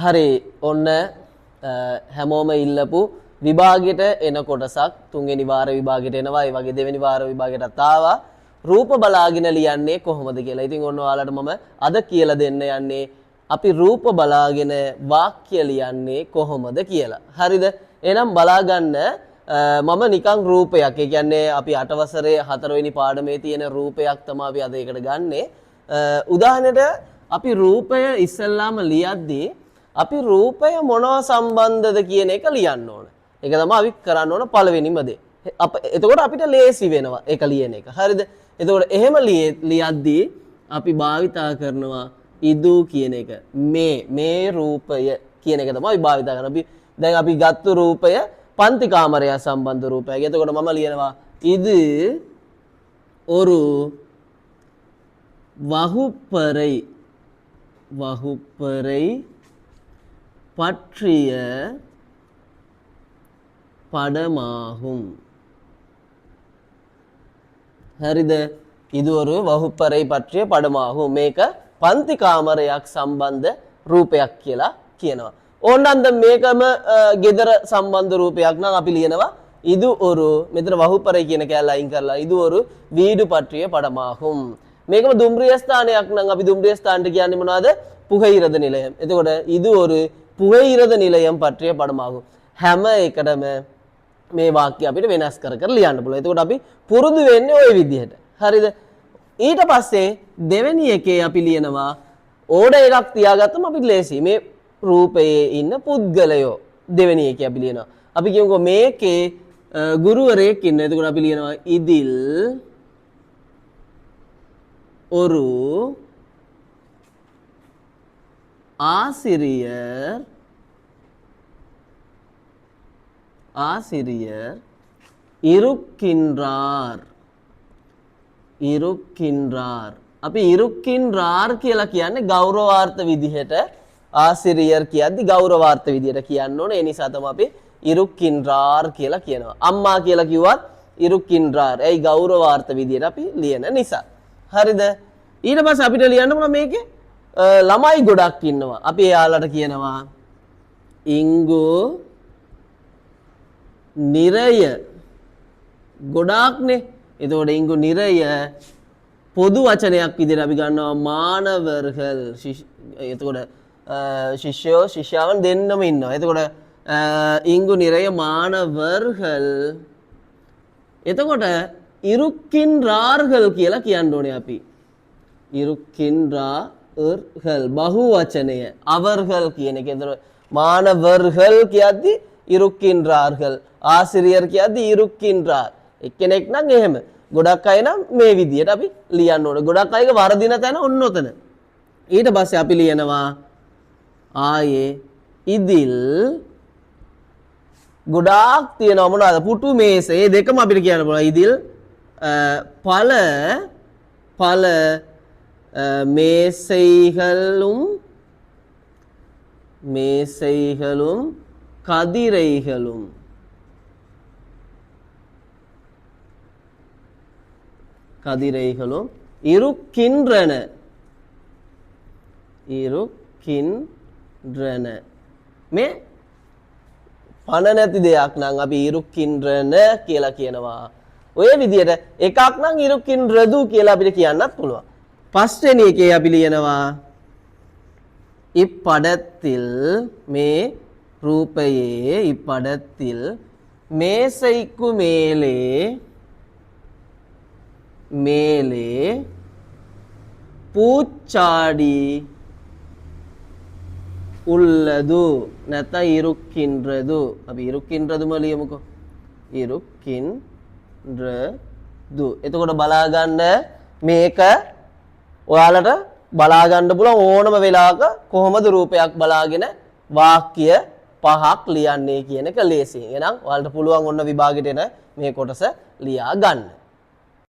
හරි ඔන්න හැමෝම ඉල්ලපු විභාගෙට එන කොටසක් තුන්වෙනි වාර විභාගෙට එනවා. ඒ වගේ දෙවෙනි වාර විභාගෙටත් ආවා. රූප බලාගෙන ලියන්නේ කොහොමද කියලා. ඉතින් ඔන්න ඔයාලට මම අද කියලා දෙන්න යන්නේ අපි රූප බලාගෙන වාක්‍ය ලියන්නේ කොහොමද කියලා. හරිද? එහෙනම් බලාගන්න මම නිකන් රූපයක්. ඒ කියන්නේ අපි 8 වසරේ 4 වෙනි පාඩමේ තියෙන රූපයක් තමයි අපි අද ඒකට ගන්නෙ. උදාහරණයට අපි රූපය ඉස්සෙල්ලාම ලියද්දී අපි රූපය මොනවා සම්බන්ධද කියන එක ලියන්න ඕන. ඒක තමයි අපි කරන්න ඕන පළවෙනිම දේ. එතකොට අපිට ලේසි වෙනවා ඒක ලියන එක. හරිද? එතකොට එහෙම ලියද්දී අපි භාවිතා කරනවා ඉදු කියන එක. මේ රූපය කියන එක තමයි භාවිතා කරන්නේ. දැන් අපි ගත්තු රූපය පන්ති කාමරය සම්බන්ධ රූපයක්. එතකොට මම ලියනවා இது ஒரு வகுப்பறை பற்றிய படமாகும். හරිද? இது ஒரு வகுப்பறை பற்றிய படமாகும். මේක පන්ති කාමරයක් සම්බන්ධ රූපයක් කියලා කියනවා. ඕනනම් මේකම ගෙදර සම්බන්ධ රූපයක් නම් අපි ලියනවා இது ஒரு මෙතන වහුපරයි කියන කැලල අයින් කරලා இது ஒரு வீடு பற்றிய படமாகும். මේකම දුම්රිය ස්ථානයක් නම් අපි දුම්රිය ස්ථානට කියන්නේ මොනවද? புகையிரத நிலையம். එතකොට இது ஒரு புகையிரத நிலையம் பற்றிய படமாகும். හැම එකටම මේ වාක්‍ය අපිට වෙනස් කර ලියන්න පුළුවන්. එතකොට අපි පුරුදු වෙන්නේ ওই විදිහට. හරිද? ඊට පස්සේ දෙවෙනි එකේ අපි ලියනවා ඕඩර් එකක් තියාගත්තම අපිට ලේසි. මේ රූපයේ ඉන්න පුද්ගලයෝ දෙවෙනි එකේ අපි ලියනවා. අපි කියමුකෝ මේකේ ගුරුවරයෙක් ඉන්නවා. එතකොට අපි ලියනවා ඉදිල් ஒரு ஆசிரியர் இருக்கின்றார். අපි இருக்கின்றார் කියලා කියන්නේ ගෞරවාර්ථ විදිහට ආසිරියර් කියද්දි ගෞරවාර්ථ විදිහට කියන්න ඕනේ. ඒ නිසා තමයි අපි இருக்கின்றார் කියලා කියනවා. අම්මා කියලා කිව්වත් இருக்கின்றார். ඒයි ගෞරවාර්ථ විදිහට අපි ලියන නිසා. හරිද? ඊට පස්සේ අපිට ලියන්න මොන මේකේ ළමයි ගොඩක් ඉන්නවා. අපි එයාලට කියනවා ඉංගු නිරය ගොඩාක්නේ. එතකොට ඉංගු නිරය පොදු වචනයක් විදිහට අපි ගන්නවා මානවර්ගල්. එතකොට ශිෂ්‍යෝ ශිෂ්‍යාවන් දෙන්නම ඉන්නවා. එතකොට ඉංගු නිරය මානවර්ගල්. එතකොට ඉරුක්කින්රාර්ගල් කියලා කියන්න ඕනේ අපි. ඉරුක්කින්රාර්ගල් බහු වචනය අවර්ගල් කියන එක. එතකොට මානවර්ගල් කියද්දි ඉරුක්කින්රාර්ගල්. ආසිරියර් කියද්දි ඉරුක්කින්රාර්. එක්කෙනෙක් නම් එහෙම. ගොඩක් අය නම් මේ විදිහට අපි ලියන්න ඕනේ. ගොඩක් අයගේ වර්ධින තැන ඔන්න ඔතන. ඊට පස්සේ අපි ලියනවා ආයේ ඉදිල් ගොඩාක් තියෙනවා මොනවාද? පුටු මේස. මේ දෙකම අපිට කියන්න පුළුවන්. ඉදිල් பல மேசைகளும் கதிரைகளும். இருக்கின்றன. මේ පණ නැති දෙයක් නම් අපි ඉරුක්කින්රන කියලා කියනවා. ඔය විදිහට එකක් නම් ඉරුක්කින්රදු කියලා අපිට කියන්නත් පුළුවන්. පස්වෙනි එකේ අපි ලියනවා இப்படத்தில் මේ රූපයේ இப்படத்தில் மேசைக்கு மேலே பூச்சாடி உள்ளது. නැත්නම් ඉරුක්කින්රදු. අපි ඉරුක්කින්රදුම ලියමුකෝ. ඉරුක්කින්රදු. එතකොට බලා ගන්න මේක ඔයාලට බලා ගන්න පුළුවන් ඕනම වෙලාවක කොහොමද රූපයක් බලාගෙන වාක්‍ය 5ක් ලියන්නේ කියන එක ලේසියෙන්. එහෙනම් ඔයාලට පුළුවන් ඔන්න විභාගෙට එන මේ කොටස ලියා ගන්න.